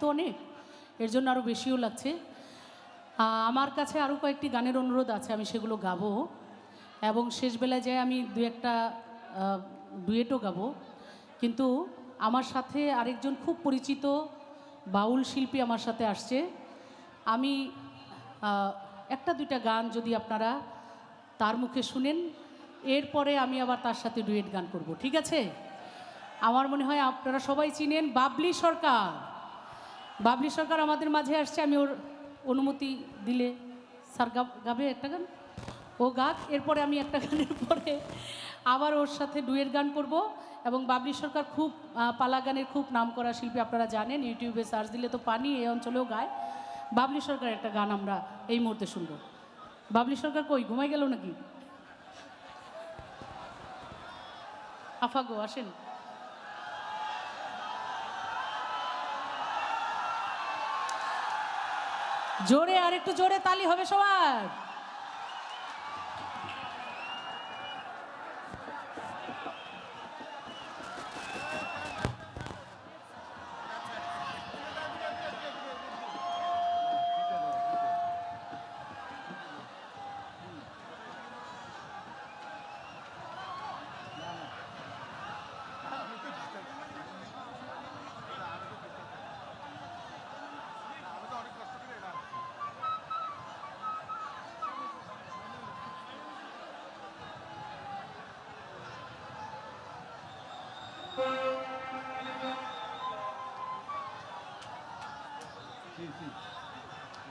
তো অনেক, এর জন্য আরও বেশিও লাগছে। আমার কাছে আরও কয়েকটি গানের অনুরোধ আছে, আমি সেগুলো গাবো এবং শেষবেলায় যায় আমি দু একটা ডুয়েটও গাবো। কিন্তু আমার সাথে আরেকজন খুব পরিচিত বাউল শিল্পী আমার সাথে আসছে। আমি একটা দুইটা গান যদি আপনারা তার মুখে শুনেন, এরপরে আমি আবার তার সাথে ডুয়েট গান করব, ঠিক আছে? আমার মনে হয় আপনারা সবাই চিনেন বাবলি সরকার। বাবলি সরকার আমাদের মাঝে আসছে, আমি ওর অনুমতি দিলে স্যার গাবে একটা গান, ও গাক, এরপরে আমি একটা গানের পরে আবার ওর সাথে ডুয়েট গান করব। এবং বাবলি সরকার খুব পালা গানের খুব নামকরা শিল্পী, আপনারা জানেন, ইউটিউবে সার্চ দিলে তো পানি, এই অঞ্চলেও গায়। বাবলি সরকার একটা গান আমরা এই মুহূর্তে শুনবো। বাবলি সরকার কই, ঘুমাই গেল নাকি? আফাগো আসেন। জোরে, আর একটু জোরে তালি হবে সবার।